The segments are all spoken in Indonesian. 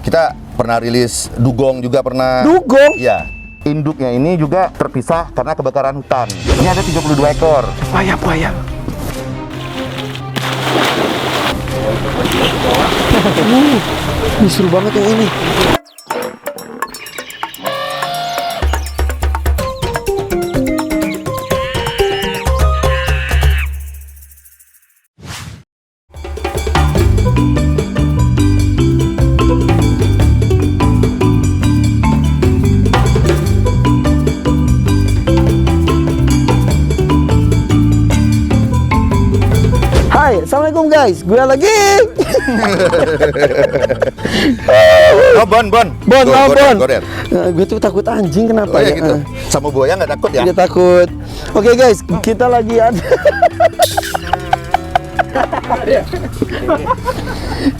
Kita pernah rilis dugong juga pernah. Dugong? Iya. Induknya ini juga terpisah karena kebakaran hutan. Ini ada 32 ekor. Buaya. Ini seru banget yang ini. Hai, assalamualaikum guys, gue lagi. Oh, Bon. Goder. Gue tuh takut anjing, kenapa Oh ya ya? gitu. Sama buaya nggak takut ya? Dia takut. Oke guys, kita lagi ada.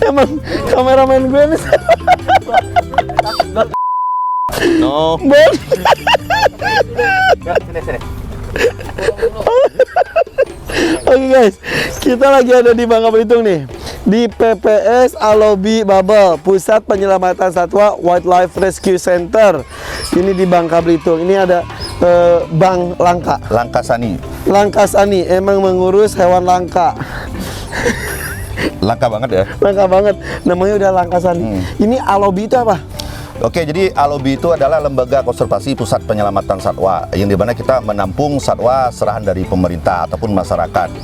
Emang kameramen gue nih. No. Bon. Sini. Oke guys, kita lagi ada di Bangka Belitung nih, di PPS Alobi Bubble, Pusat Penyelamatan Satwa Wildlife Rescue Center. Ini di Bangka Belitung. Ini ada Bang Langkasani. Langkasani, emang mengurus hewan langka. Langka banget ya. Langka banget, namanya udah Langkasani. Ini Alobi itu apa? Oke, jadi Alobi itu adalah lembaga konservasi pusat penyelamatan satwa yang dimana kita menampung satwa serahan dari pemerintah ataupun masyarakat,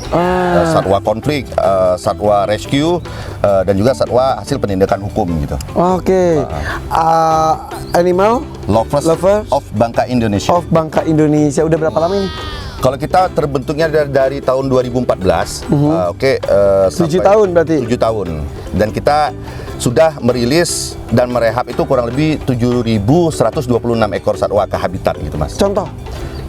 satwa konflik, satwa rescue, dan juga satwa hasil penindakan hukum gitu. Oke. Animal Lovers Lovers of Bangka Indonesia. of Bangka Indonesia. Udah berapa lama ini? Kalau kita terbentuknya dari tahun 2014, 7 tahun berarti? 7 tahun. Dan kita sudah merilis dan merehab itu kurang lebih 7.126 ekor satwa ke habitat gitu, Mas. Contoh?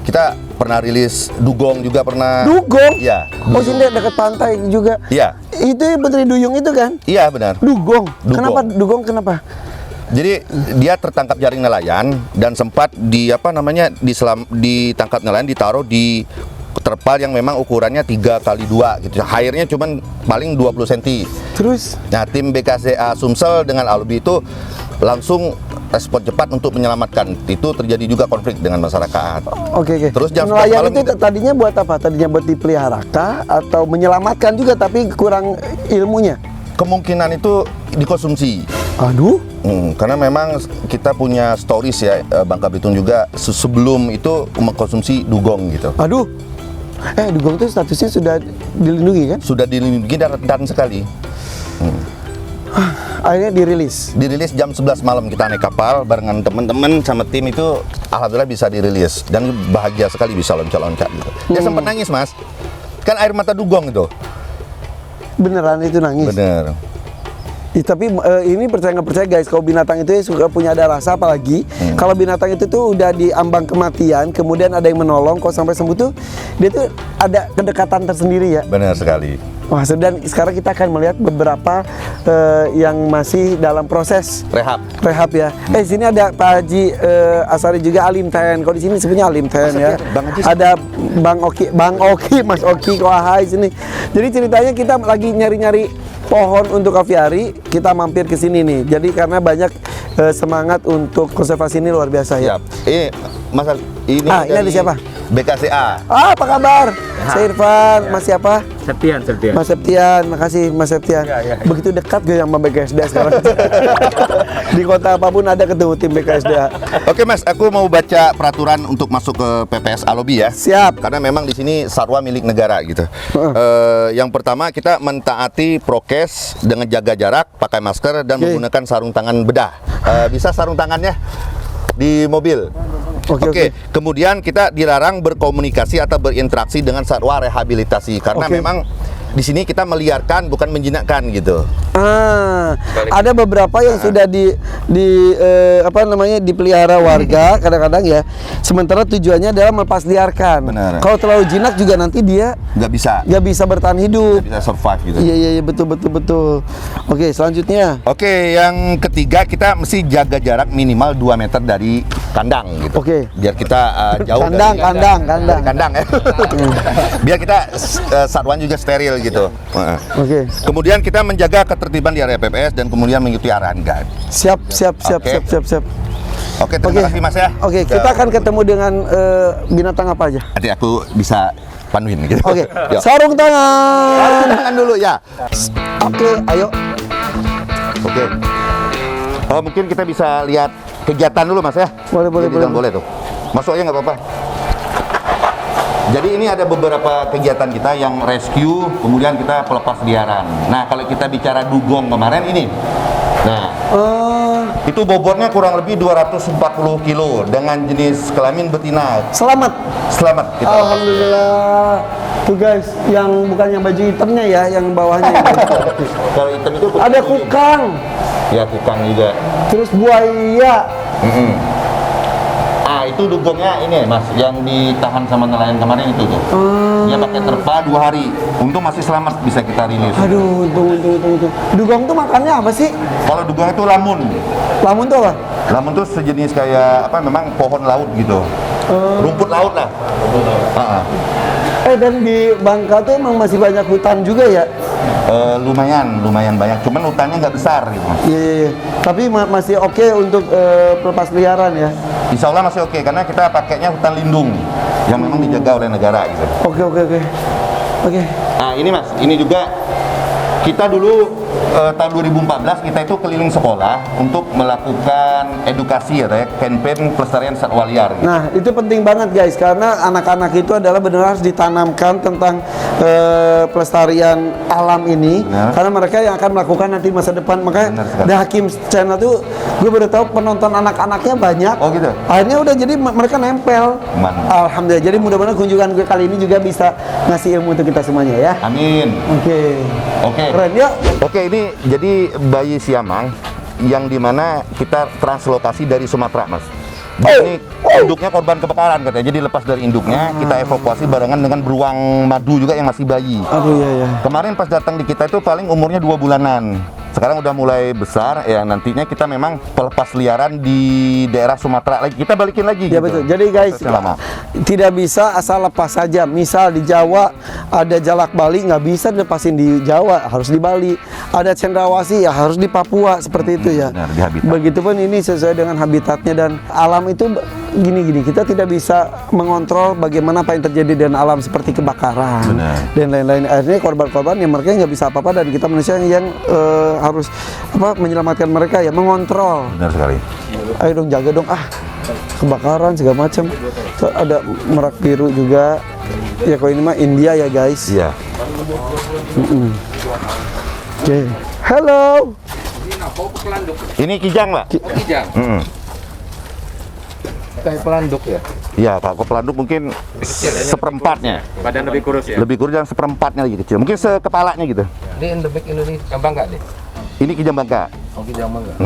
Kita pernah rilis dugong juga pernah. Dugong? Iya. Oh, sini dekat pantai juga. Iya. Itu Putri Duyung itu kan? Iya, benar. Dugong. Dugong. Kenapa dugong? Kenapa? Jadi dia tertangkap jaring nelayan dan sempat ditangkap nelayan, ditaruh di terpal yang memang ukurannya 3x2 gitu. Airnya cuman paling 20 cm. Terus? Nah, tim BKCA Sumsel dengan Alobi itu langsung respon cepat untuk menyelamatkan. Itu terjadi juga konflik dengan masyarakat. Oke. Terus jam 11 nelayan malam itu tadinya buat apa? Tadinya buat dipelihara kah? Atau menyelamatkan juga tapi kurang ilmunya? Kemungkinan itu dikonsumsi. Aduh. Karena memang kita punya stories ya, Bangka Belitung juga sebelum itu mengkonsumsi dugong gitu. Aduh. Dugong itu statusnya sudah dilindungi kan? Sudah dilindungi dan sekali. Akhirnya dirilis. Dirilis jam 11 malam, kita naik kapal barengan teman-teman sama tim itu, alhamdulillah bisa dirilis dan bahagia sekali bisa loncat-loncat gitu. Dia sempat nangis, Mas. Kan air mata dugong itu. Beneran itu nangis? Bener. Tapi ini percaya nggak percaya guys, kalau binatang itu suka punya ada rasa, apalagi kalau binatang itu tuh udah diambang kematian, kemudian ada yang menolong, kalau sampai sembuh tuh dia tuh ada kedekatan tersendiri ya. Benar sekali. Wah, dan sekarang kita akan melihat beberapa yang masih dalam proses rehab ya. Sini ada Pak Haji Asari juga, Alim Ten. Kalau di sini sebenarnya Alim Ten ya. Ada Bang Oki, Mas Oki Kohai sini. Jadi ceritanya kita lagi nyari-nyari pohon untuk aviari, kita mampir ke sini nih. Jadi karena banyak semangat untuk konservasi ini luar biasa ya. Ini Mas, ini ada siapa? BKCA. Apa kabar? Saya Irfan, Mas siapa? Septian. Mas Septian, makasih Mas Septian. Ya. Begitu dekat gak sama BKSD sekarang? Di kota apapun ada ketemu tim BKSD. Oke Mas, aku mau baca peraturan untuk masuk ke PPS Alobi ya. Siap. Karena memang di sini satwa milik negara gitu. Yang pertama, kita mentaati prokes dengan jaga jarak, pakai masker dan menggunakan sarung tangan bedah. Bisa sarung tangannya di mobil. Oke. Kemudian kita dilarang berkomunikasi atau berinteraksi dengan satwa rehabilitasi karena memang di sini kita meliarkan bukan menjinakkan gitu. Ada beberapa yang sudah dipelihara warga kadang-kadang ya. Sementara tujuannya adalah melepas liarkan. Benar. Kalau terlalu jinak juga nanti dia nggak bisa bertahan hidup. Nggak bisa survive gitu. Iya betul. Oke, selanjutnya. Oke, yang ketiga kita mesti jaga jarak minimal 2 meter dari kandang gitu. Oke. Biar kita jauh Kandang, dari kandang. kandang ya. Biar kita satwan juga steril gitu. Oke. Kemudian kita menjaga ketertiban di area PPS dan kemudian mengikuti arahan guide. Siap. Oke. Oke, terima Oke. kasih Mas ya. Oke, kita akan ketemu dengan binatang apa aja? Nanti aku bisa panduin gitu. Oke, Yuk. sarung tangan. Sarung tangan dulu ya. Oke, ayo. Oke. Mungkin kita bisa lihat kegiatan dulu Mas ya. Boleh. Boleh tuh. Masuk aja nggak apa-apa. Jadi ini ada beberapa kegiatan kita yang rescue, kemudian kita pelepas liaran. Nah, kalau kita bicara dugong kemarin ini. Nah, itu bobotnya kurang lebih 240 kilo dengan jenis kelamin betina. Selamat. Kita Alhamdulillah. Tuh guys, yang bukan yang baju hitamnya ya, yang bawahnya. Kalau hitam itu Ada kukang, ya kukang juga. terus buaya. Itu dugongnya ini Mas, yang ditahan sama nelayan kemarin itu tuh. Dia pakai terpa 2 hari. Untung masih selamat bisa kita rilis. Aduh, untung. Dugong tuh makannya apa sih? Kalau dugong itu lamun. Lamun tuh apa? Lamun tuh sejenis kayak apa? Memang pohon laut gitu. Rumput laut lah. Dan di Bangka tuh emang masih banyak hutan juga ya? Lumayan banyak. Cuman hutannya nggak besar gitu Mas. Iya. Tapi masih oke untuk pelepas liaran ya? Insya Allah masih oke karena kita pakainya hutan lindung yang memang dijaga oleh negara gitu. Oke. Nah ini Mas, ini juga kita dulu tahun 2014 kita itu keliling sekolah untuk melakukan edukasi ya, campaign pelestarian satwa liar. Gitu. Nah itu penting banget guys, karena anak-anak itu adalah benar harus ditanamkan tentang pelestarian alam ini. Benar. Karena mereka yang akan melakukan nanti masa depan. Makanya The Hakim Channel tuh gue baru tahu penonton anak-anaknya banyak. Oh gitu. Akhirnya udah jadi mereka nempel. Mantap. Alhamdulillah. Jadi mudah-mudahan kunjungan gue kali ini juga bisa ngasih ilmu untuk kita semuanya ya. Amin. Oke. Keren ya. Oke, ini jadi bayi siamang yang dimana kita translokasi dari Sumatera, Mas. Ini induknya korban kebakaran katanya, jadi lepas dari induknya kita evakuasi barengan dengan beruang madu juga yang masih bayi. Aduh ya. Kemarin pas datang di kita itu paling umurnya 2 bulanan. Sekarang udah mulai besar ya, nantinya kita memang pelepas liaran di daerah Sumatera lagi. Kita balikin lagi Ya gitu. betul. Jadi guys, tidak bisa asal lepas saja. Misal di Jawa ada jalak Bali, nggak bisa dilepasin di Jawa, harus di Bali. Ada cendrawasih ya harus di Papua, seperti itu ya. Benar, di habitat. Begitupun ini sesuai dengan habitatnya, dan alam itu gini-gini. Kita tidak bisa mengontrol bagaimana apa yang terjadi dengan alam seperti kebakaran dan lain-lain. Akhirnya korban-korban yang mereka nggak bisa apa-apa, dan kita manusia yang harus menyelamatkan mereka ya, mengontrol. Benar sekali. Ayo dong, jaga dong, kebakaran segala macam. Ada merak biru juga ya, kalau ini mah India ya guys. Iya. Oke. Halo. Ini kijang, Pak. Kijang. Kayak pelanduk ya? Iya, kalau pelanduk mungkin seperempatnya. Badan lebih kurus ya? Lebih kurus dan seperempatnya lagi kecil. Mungkin sekepalanya gitu. Ini endemik Indonesia, Bangka deh. Ini kijang Bangka. Oh, kijang Bangka.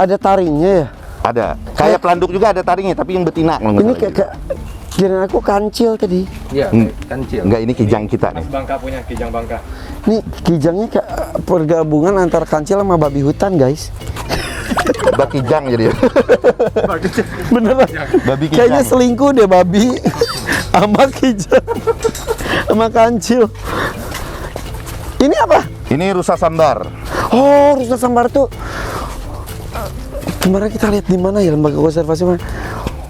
Ada taringnya ya? Ada. Kayak pelanduk juga ada taringnya, tapi yang betina. Ini kayak kira aku kancil tadi. Iya, kancil. Enggak, ini kijang kita nih. Bangka punya kijang Bangka. Ini kijangnya kayak pergabungan antara kancil sama babi hutan guys. Bakijang jadi. Beneran. Babi kijang. Kayaknya selingkuh deh babi sama kijang sama kancil. Ini apa? Ini rusa sambar. Oh, rusa sambar tuh kemarin kita lihat di mana ya, lembaga konservasi mana?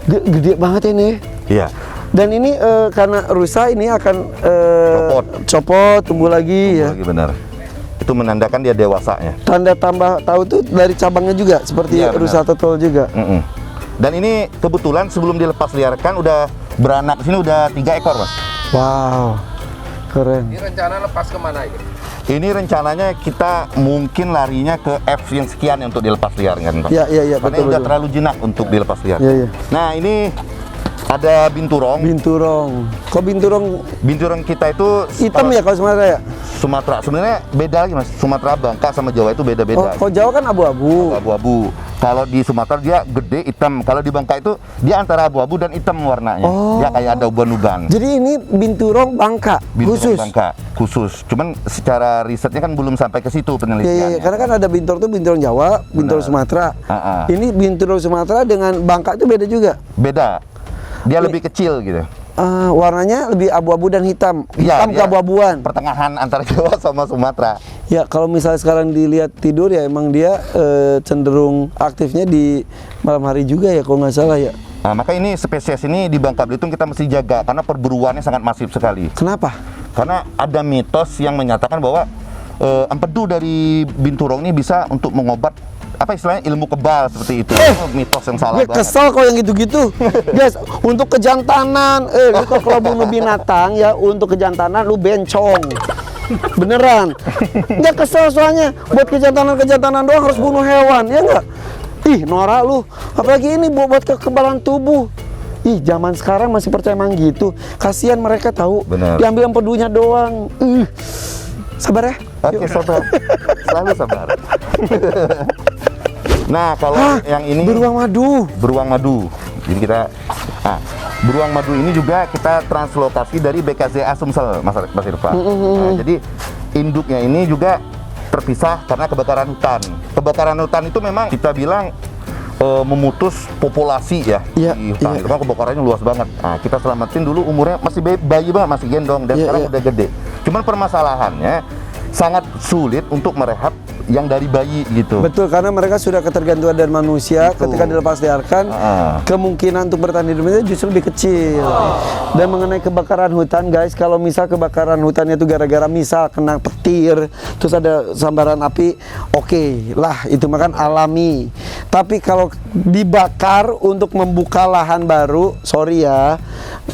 Gede banget ini. Iya. Dan ini karena rusa ini akan copot, tumbuh lagi ya. Lagi benar. Itu menandakan dia dewasanya. Tanda tambah tahu tuh dari cabangnya juga, seperti Iya, rusa total juga. Dan ini kebetulan sebelum dilepas liarkan udah beranak. Sini udah 3 ekor, Mas. Wow, keren. Ini rencana lepas kemana ini? Ini rencananya kita mungkin larinya ke F yang sekian untuk dilepas liarkan, Pak. Iya, Karena betul. udah terlalu jinak untuk dilepas liarkan. Iya. Nah, ini ada binturong. Kok binturong Binturong kita itu hitam ya kalau Sumatera ya? Sumatera. Sebenarnya beda lagi, Mas. Sumatera, Bangka sama Jawa itu beda-beda. Oh, kalau Jawa kan abu-abu. Abu-abu. Kalau di Sumatera dia gede hitam, kalau di Bangka itu dia antara abu-abu dan hitam warnanya. Oh. Dia kayak ada uban-uban. Jadi ini binturong Bangka Binturong khusus. Bangka khusus. Cuman secara risetnya kan belum sampai ke situ Iya, penelitiannya. karena kan ada binturong tuh binturong Jawa, binturong Sumatera. Ini binturong Sumatera dengan Bangka itu beda juga. Beda. Dia lebih kecil gitu. Warnanya lebih abu-abu dan hitam, Iya, hitam dia keabu-abuan. Pertengahan antara Jawa sama Sumatera. Ya kalau misalnya sekarang dilihat tidur ya emang dia cenderung aktifnya di malam hari juga ya kalau nggak salah ya. Nah, maka ini spesies ini di Bangka Belitung kita mesti jaga karena perburuannya sangat masif sekali. Kenapa? Karena ada mitos yang menyatakan bahwa empedu dari binturong ini bisa untuk mengobat apa istilahnya ilmu kebal seperti itu. Mitos yang salah Gue banget. kesel kalau yang gitu-gitu. Guys, untuk kejantanan, lu kalau bunuh binatang ya untuk kejantanan lu bencong. Beneran. Nggak kesel soalnya buat kejantanan doang harus bunuh hewan, ya nggak? Ih, norak lu. Apalagi ini buat kekebalan tubuh. Ih, zaman sekarang masih percaya emang gitu. Kasihan mereka tahu. Bener. Diambil empedunya doang. Sabar ya. Oke, sabar. Selalu sabar. Nah, kalau yang ini Beruang madu. beruang madu. Jadi kita beruang madu ini juga kita translokasi dari BKZA Sumsel, Mas Irfan. Nah, jadi induknya ini juga terpisah karena kebakaran hutan. Kebakaran hutan itu memang kita bilang memutus populasi ya Iya, di hutan. iya. Itu kan kebakarannya luas banget. Nah, kita selamatin dulu umurnya masih bayi banget, masih gendong dan Iya, sekarang iya. udah gede. Cuman permasalahannya sangat sulit untuk merehab yang dari bayi gitu. Betul, karena mereka sudah ketergantungan dari manusia. Betul. Ketika dilepas liarkan, kemungkinan untuk bertahan hidupnya justru lebih kecil. Dan mengenai kebakaran hutan, guys, kalau misal kebakaran hutannya itu gara-gara misal kena petir, terus ada sambaran api, oke lah, itu makan alami. Tapi kalau dibakar untuk membuka lahan baru, sorry ya,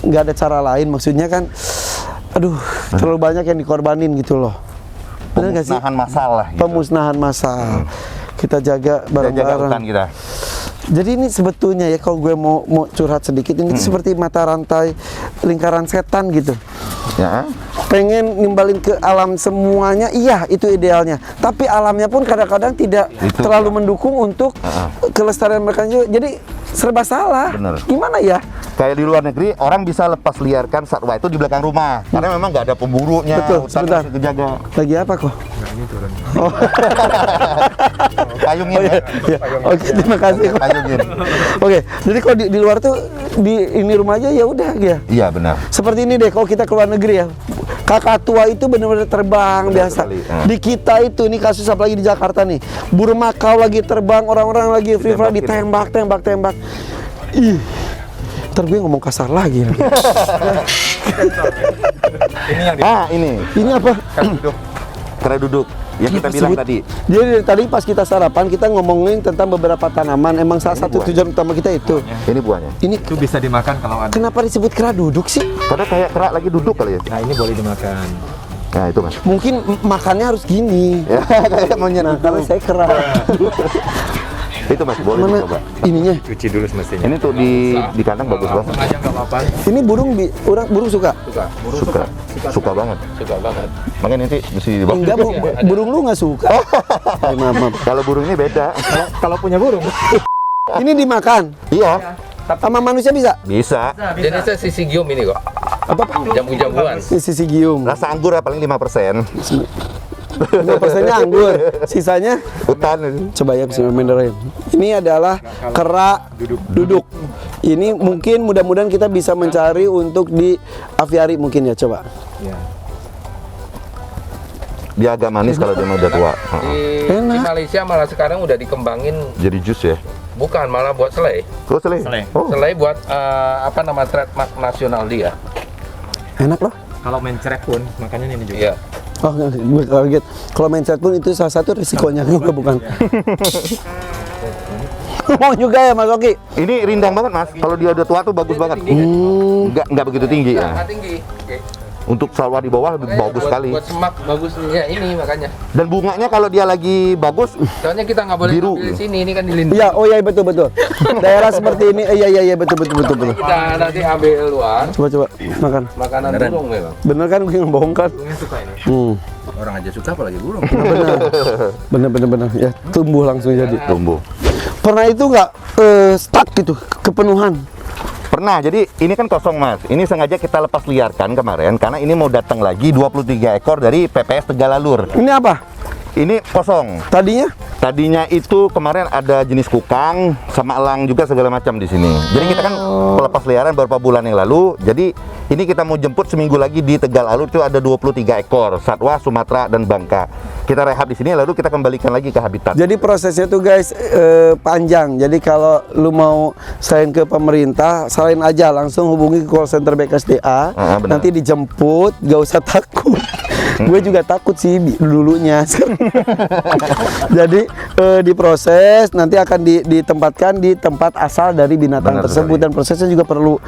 nggak ada cara lain. Maksudnya kan, aduh, terlalu banyak yang dikorbanin gitu loh. Bener nggak sih? Pemusnahan massal lah gitu. Pemusnahan massal. Kita jaga Kita jaga hutan bareng-bareng. kita. Jadi ini sebetulnya ya kalau gue mau curhat sedikit ini seperti mata rantai lingkaran setan gitu. Ya. Pengen nimbalin ke alam semuanya, iya itu idealnya. Tapi alamnya pun kadang-kadang tidak Itu, terlalu mendukung untuk kelestarian mereka juga. Jadi serba salah. Bener. Gimana ya? Kayak di luar negeri orang bisa lepas liarkan satwa itu di belakang rumah karena memang nggak ada pemburunya. Betul, hutan sebentar. harus dijaga. Lagi apa kok? Payungin ya. Ya, oke, terima kasih. Ko. Payungin. Oke, jadi kalau di luar tuh di ini rumah aja ya udah ya. Iya benar. Seperti ini deh kalau kita keluar negeri ya. Kakak tua itu benar-benar terbang Benar biasa. sekali. Di kita itu nih kasus apalagi di Jakarta nih. Burung makau lagi terbang, orang-orang lagi free fly ditembak. Ih. Ntar gue ngomong kasar lagi. Ini yang Ini Ini apa? kera duduk yang kita Apa bilang sebut- tadi. Jadi dari tadi pas kita sarapan kita ngomongin tentang beberapa tanaman. Emang salah satu buah. tujuan utama kita itu. Ini buahnya. Ini itu bisa dimakan kalau ada. kenapa disebut kera duduk sih? Karena kayak kera lagi duduk kali ya. Nah, ini boleh dimakan. Nah itu mas. Mungkin makannya harus gini. Ya kayak monyet Nah, kalau duduk. saya kera. Itu mas boleh Mana dicoba. ininya? Cuci dulu semestinya. Ini tuh di kandang bagus banget. Langsung aja nggak apa-apa. Ini burung burung suka? Suka banget. Suka banget. Makanya nanti mesti dibawa. Enggak, burung lu nggak suka. Maaf. Kalau burung ini beda. Kalau punya burung. Ini dimakan. Iya. Sama manusia bisa? Bisa. Jenisnya sisi gium ini kok. Apa? Jambu-jambuan. Ini sisi gium. Rasa anggur ya paling 5%. 5%-nya anggur, sisanya Hutan. coba ya bismillahirrahmanirrahim. Ini adalah kera duduk. Ini mungkin mudah-mudahan kita bisa mencari untuk di aviari mungkin ya, coba. Ya. Dia agak manis kalau dia udah tua. Di Enak. Malaysia malah sekarang udah dikembangin, Jadi jus ya. bukan malah buat selai. Oh, selai. Selai. Oh. Selai buat apa nama trademark nasional dia. Enak loh. Kalau mencret pun makanya ini juga. Iya. Oh, gue kaget. Kalau mindset pun itu salah satu risikonya juga bukan. Mau juga ya Mas Oki? Ini rindang banget mas. Kalau dia udah tua tuh bagus banget. Nggak begitu tinggi ya. Sangat tinggi. Oke. Untuk salwa di bawah lebih Makanya bagus buat, sekali. Buat semak bagusnya ini makanya. Dan bunganya kalau dia lagi bagus, Soalnya kita nggak boleh Biru. ambil di sini, ini kan dilindungi. Iya, oh iya betul. Daerah seperti ini, iya betul. Kita nanti ambil luar Coba makan. makanan burung memang. Bener kan gue ngebohong kan? Burungnya suka ini. Orang aja suka apalagi burung. Bener. Ya tumbuh langsung jadi. tumbuh. Pernah itu nggak stuck gitu, kepenuhan? Pernah, jadi ini kan kosong Mas. Ini sengaja kita lepas liarkan kemarin karena ini mau datang lagi 23 ekor dari PPS Tegalalur. Ini apa? Ini kosong. Tadinya? Tadinya itu kemarin ada jenis kukang sama elang juga segala macam di sini. Jadi kita kan pelepas liaran beberapa bulan yang lalu. Jadi ini kita mau jemput seminggu lagi di Tegalalur itu ada 23 ekor satwa Sumatera dan Bangka. Kita rehab di sini lalu kita kembalikan lagi ke habitat. Jadi prosesnya tuh guys panjang. Jadi kalau lu mau selain ke pemerintah, selain aja langsung hubungi ke call center BKSDA. Benar. Nanti dijemput, gak usah takut. Gue juga takut sih dulunya. Jadi diproses, nanti akan ditempatkan di tempat asal dari binatang Benar tersebut sekali. Dan prosesnya juga perlu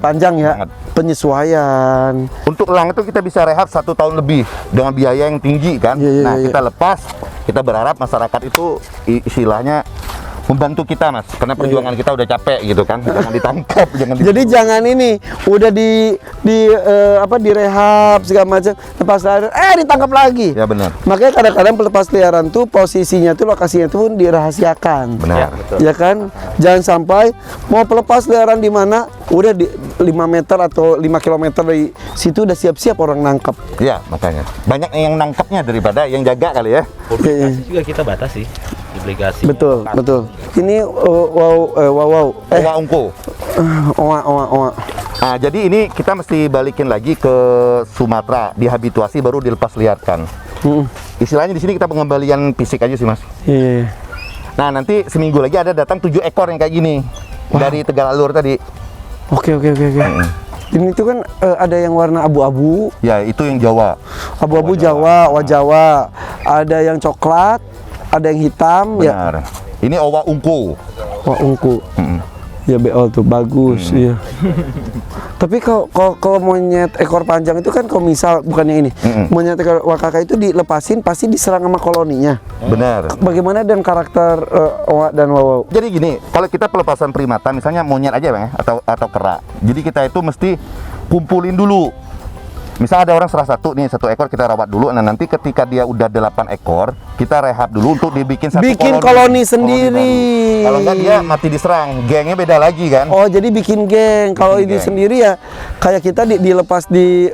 panjang ya, Banget. penyesuaian. Untuk elang itu kita bisa rehab 1 tahun lebih dengan biaya yang tinggi kan. Iya, Nah iya. kita lepas, kita berharap masyarakat itu istilahnya membantu kita Mas, karena perjuangan kita udah capek gitu kan. Jangan ditangkap, jangan Jadi jangan ini udah direhab segala macam, lepas liaran ditangkap lagi. Ya benar. Makanya kadang-kadang pelepas liaran tuh posisinya tuh lokasinya tuh pun dirahasiakan. Benar. Ya kan? Jangan sampai mau pelepas liaran di mana udah di 5 meter atau 5 kilometer dari situ udah siap-siap orang nangkep. Ya makanya banyak yang nangkapnya daripada yang jaga kali ya. Publikasi juga kita batasi publikasi. Betul, betul. Ini wow. Owa ungku. Owa. Nah, jadi ini kita mesti balikin lagi ke Sumatera, dihabituasi baru dilepas liarkan. Istilahnya di sini kita pengembalian fisik aja sih Mas. Iya. Nah nanti seminggu lagi ada datang 7 ekor yang kayak gini dari Tegalalur tadi. Oke. Ini tuh kan ada yang warna abu-abu, Ya itu yang Jawa. abu-abu Jawa, Owa Jawa. Ada yang coklat, ada yang hitam, ya. Benar. Ini owa ungku. Wah, ungu. Mm. Ya BO tuh bagus, iya. Tapi kalau monyet ekor panjang itu kan kalau misal bukannya ini, monyet ekor wakaka itu dilepasin pasti diserang sama koloninya. Benar. Bagaimana dan karakter owa dan wawa? Jadi gini, kalau kita pelepasan primata, misalnya monyet aja Bang, ya, atau kera. Jadi kita itu mesti kumpulin dulu. Misal ada orang salah satu nih, 1 ekor kita rawat dulu. Nah nanti ketika dia udah 8 ekor, kita rehab dulu untuk dibikin satu Bikin koloni sendiri. baru. Kalau enggak dia mati diserang, gengnya beda lagi kan. Oh, jadi bikin geng. Kalau ini geng. sendiri ya kayak kita dilepas di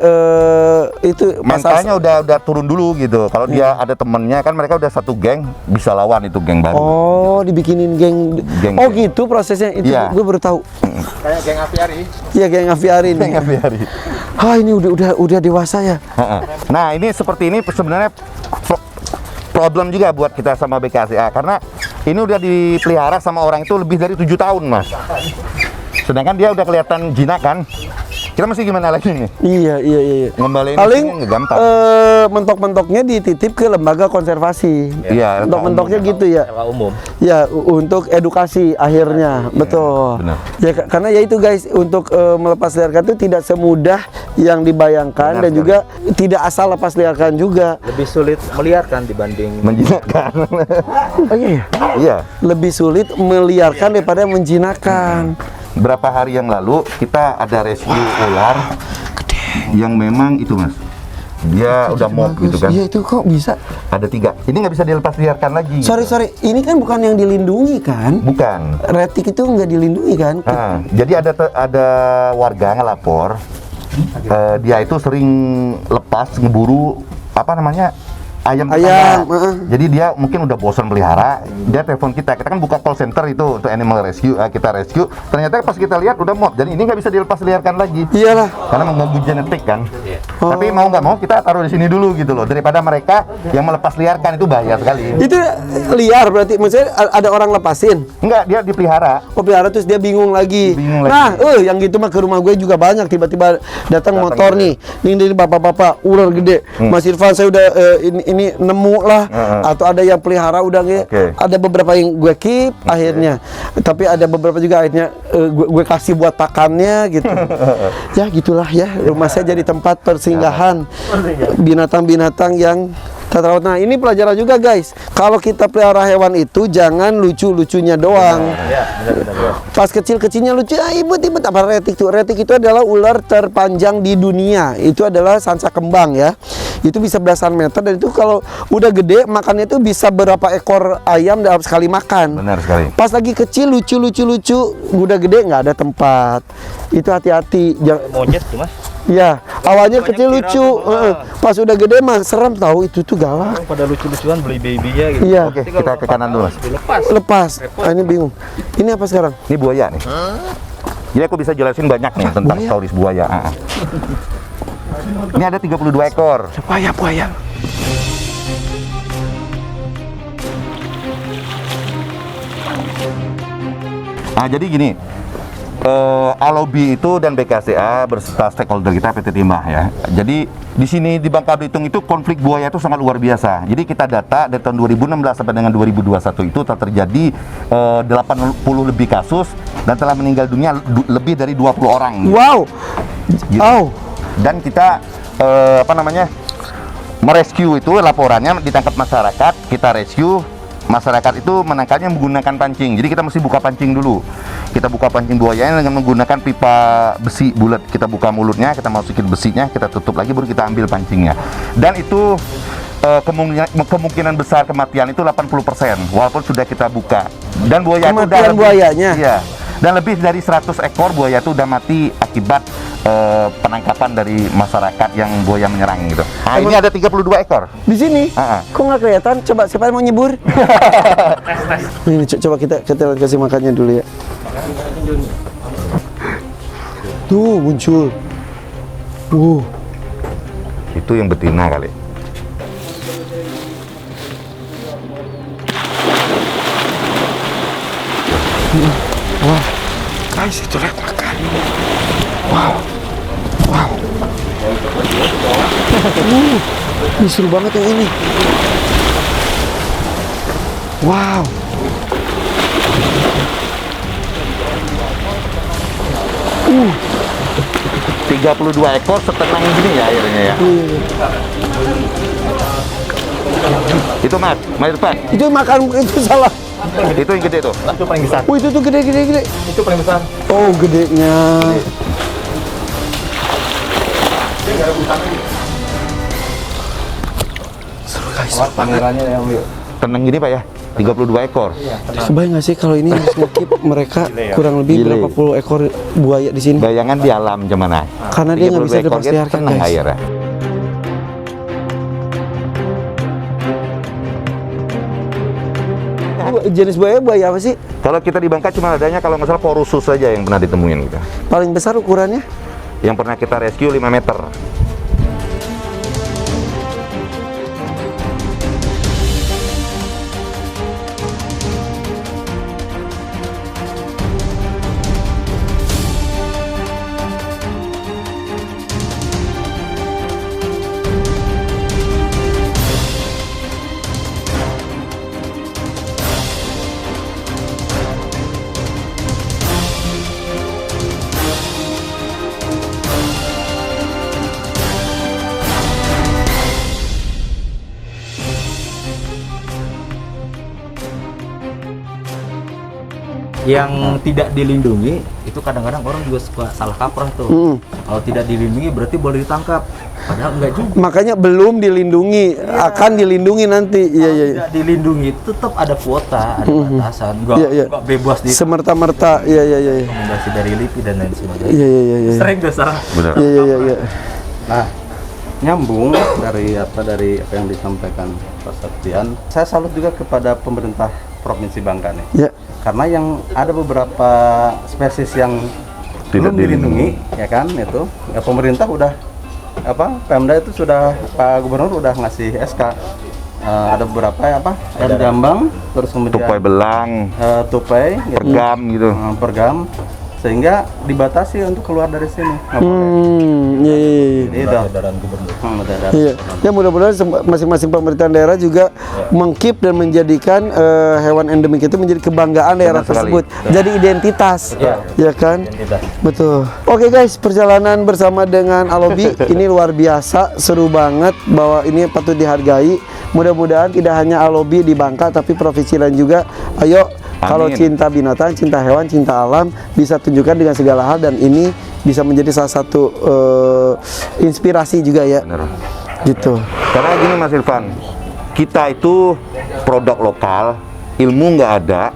itu Mentalnya udah turun dulu gitu. Kalau dia ada temennya kan mereka udah satu geng, bisa lawan itu geng baru. Oh, dibikinin geng. Geng. Oh, gitu prosesnya. Itu Iya. gue baru tahu. Kayak geng aviari. Iya, geng aviari nih. Geng aviari. Ah, ini udah dewasa ya. Nah ini seperti ini sebenarnya problem juga buat kita sama BKSDA karena ini udah dipelihara sama orang itu lebih dari 7 tahun Mas. Sedangkan dia udah kelihatan jinak kan. Kita mesti gimana lagi nih? Iya. Ngembaliin Paling nggak gampang. mentok-mentoknya dititip ke lembaga konservasi. Iya, Mentok-mentoknya umum. gitu ya. Sewa umum. Ya, untuk edukasi akhirnya, betul. benar. Ya, karena ya itu guys, untuk melepas liarkan itu tidak semudah yang dibayangkan. Benar Dan sekali. juga tidak asal lepas liarkan juga. Lebih sulit meliarkan dibanding Menjinakkan. Oh iya, ya? Iya. Lebih sulit meliarkan daripada menjinakkan. Berapa hari yang lalu kita ada rescue ular yang memang itu Mas. Dia udah mob gitu kan. Iya, itu kok bisa? Ada 3. Ini nggak bisa dilepas liarkan lagi. Sorry, ini kan bukan yang dilindungi kan? Bukan. Retik itu nggak dilindungi kan? Jadi ada warga ngelapor, dia itu sering lepas ngeburu apa namanya ayam tetangga. Jadi dia mungkin udah bosan pelihara, dia telepon kita kan buka call center itu untuk animal rescue, kita rescue. Ternyata pas kita lihat udah mob, jadi ini nggak bisa dilepas liarkan lagi. Iyalah. Karena mengganggu genetik kan. Tapi mau nggak mau kita taruh di sini dulu gitu loh, daripada mereka yang melepas liarkan itu bahaya sekali. Itu liar berarti, maksudnya ada orang lepasin. Enggak, dia dipelihara. Oh, pelihara terus dia bingung lagi. Nah, yang gitu mah ke rumah gue juga banyak, tiba-tiba datang motor nih. Ini bapak-bapak ular gede. Mas Irfan saya udah ini nemu lah, atau ada yang pelihara udah ada beberapa yang gue keep akhirnya, tapi ada beberapa juga akhirnya gue kasih buat pakannya gitu. Ya gitulah ya, rumah saya jadi tempat persinggahan binatang-binatang yang tak terawat. Nah, ini pelajaran juga guys, kalau kita pelihara hewan itu jangan lucu-lucunya doang. Pas kecil-kecilnya lucu, ibut-ibut apa retik itu? Retik itu adalah ular terpanjang di dunia. Itu adalah sansa kembang ya. Itu bisa belasan meter dan itu kalau udah gede makannya itu bisa berapa ekor ayam dalam sekali makan. Benar sekali. Pas lagi kecil lucu, udah gede nggak ada tempat. Itu hati-hati. Monyet tuh Mas. Ya, awalnya Banyak kecil viral lucu, tuh, pas udah gede mah serem tahu itu tuh galak. Pada lucu-lucuan beli babynya gitu. Iya. Oke, kita ke kanan dulu, Mas. Lepas. Ah, ini bingung. Ini apa sekarang? Ini buaya nih. Jadi aku bisa jelasin banyak nih tentang buaya? stories buaya. Ini ada 32 ekor. Buaya. Nah, jadi gini. Alobi itu dan BKCA berserta stakeholder kita PT Timah ya. Jadi di sini di Bangka Belitung itu konflik buaya itu sangat luar biasa. Jadi kita data dari tahun 2016 sampai dengan 2021 itu telah terjadi 80 lebih kasus dan telah meninggal dunia lebih dari 20 orang. Wow. Gitu. Oh. Dan kita merescue itu laporannya ditangkap masyarakat, kita rescue. Masyarakat itu menangkapnya menggunakan pancing. Jadi kita mesti buka pancing dulu. Kita buka pancing buayanya dengan menggunakan pipa besi bulat. Kita buka mulutnya, kita masukin besinya, kita tutup lagi baru kita ambil pancingnya. Dan itu kemungkinan besar kematian itu 80% walaupun sudah kita buka. Dan buaya itu Kematian buayanya? Iya. Dan lebih dari 100 ekor buaya itu udah mati akibat penangkapan dari masyarakat yang buaya menyerang gitu. Nah, ini ada 32 ekor. Di sini? Kok nggak kelihatan? Coba siapa yang mau nyebur? Ini coba kita kasih makannya dulu ya. Tuh muncul. Itu yang betina kali. Wah, guys itu lihat makan. Wow. Ini seru banget yang ini. Wow. Uh. 32 ekor setenang gini ya airnya ya. Itu Mas Irfan. Itu makan itu salah. Itu yang gede tuh. Itu paling besar. Itu tuh gede. Itu paling besar. Oh, gedenya. Seru guys. Pangerannya yang ambil. Tenang gini Pak ya. 32 ekor. Kebayang nggak sih kalau ini harus ngekip mereka kurang lebih Gile. berapa puluh ekor buaya di sini? Bayangan di alam gimana? Karena dia nggak bisa 32 ekor, dia diperlihatkan, tenang guys. airnya. Jenis buaya apa sih? Kalau kita di Bangka cuma adanya kalau nggak salah Porusus saja yang pernah ditemuin gitu. Paling besar ukurannya? Yang pernah kita rescue 5 meter. Yang tidak dilindungi itu kadang-kadang orang juga suka salah kaprah tuh. Kalau tidak dilindungi berarti boleh ditangkap. Padahal enggak juga. Makanya belum dilindungi, akan dilindungi nanti. Iya. Tidak dilindungi itu tetap ada kuota, ada batasan. Enggak bebas di Semerta-merta. Iya. rekomendasi dari LIPI dan lain sebagainya. Iya. Sering tuh salah. Benar. Iya. Nah, nyambung dari apa yang disampaikan Pak Septian, saya salut juga kepada pemerintah Provinsi Bangka nih. Ya. Karena yang ada beberapa spesies yang Tidak belum dilindungi, ya kan, itu ya pemerintah udah Pemda itu sudah, Pak Gubernur udah ngasih SK. Ada beberapa dan gambang, terus kemudian Tupai belang, tupai, gitu. pergam gitu. Pergam, sehingga dibatasi untuk keluar dari sini. Nggak boleh. Iya. Jadi udah Edaran gubernur. Iya. Ya mudah-mudahan masing-masing pemerintahan daerah juga mengkip dan menjadikan hewan endemik itu menjadi kebanggaan daerah sekali. tersebut. Jadi identitas. Ya kan? Betul. Oke guys, perjalanan bersama dengan Alobi ini luar biasa, seru banget, bahwa ini patut dihargai. Mudah-mudahan tidak hanya Alobi di Bangka tapi provinsi lain juga. Ayo, kalau cinta binatang, cinta hewan, cinta alam bisa tunjukkan dengan segala hal, dan ini bisa menjadi salah satu inspirasi juga ya. Benar. Gitu. Karena gini Mas Irfan, kita itu produk lokal, ilmu nggak ada,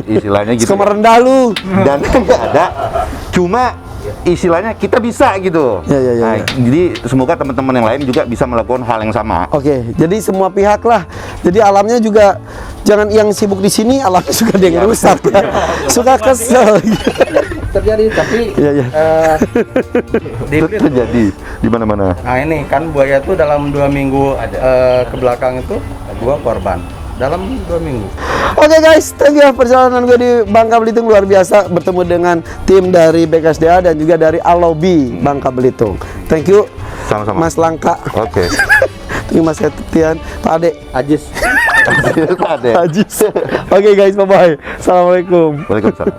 istilahnya gitu. Suka merendah lu. Dan nggak ada, cuma istilahnya kita bisa gitu. Ya. Nah, jadi semoga teman-teman yang lain juga bisa melakukan hal yang sama. Oke, jadi semua pihak lah. Jadi alamnya juga jangan yang sibuk di sini, alamnya juga dia yang rusak. Ya. Suka kesel. Terjadi, tapi Iya. Terjadi di mana-mana. nah ini kan buaya itu dalam 2 minggu ke belakang itu 2 korban dalam 2 minggu. Oke guys, thank you. Perjalanan gue di Bangka Belitung luar biasa, bertemu dengan tim dari BKSDA dan juga dari Alobi Bangka Belitung. Thank you. Sama-sama. Mas Langka. Oke. Thank you Mas Etian, Pak Ade. Ajis. Ada. Ajis. Oke guys, bye bye. Assalamualaikum. Waalaikumsalam.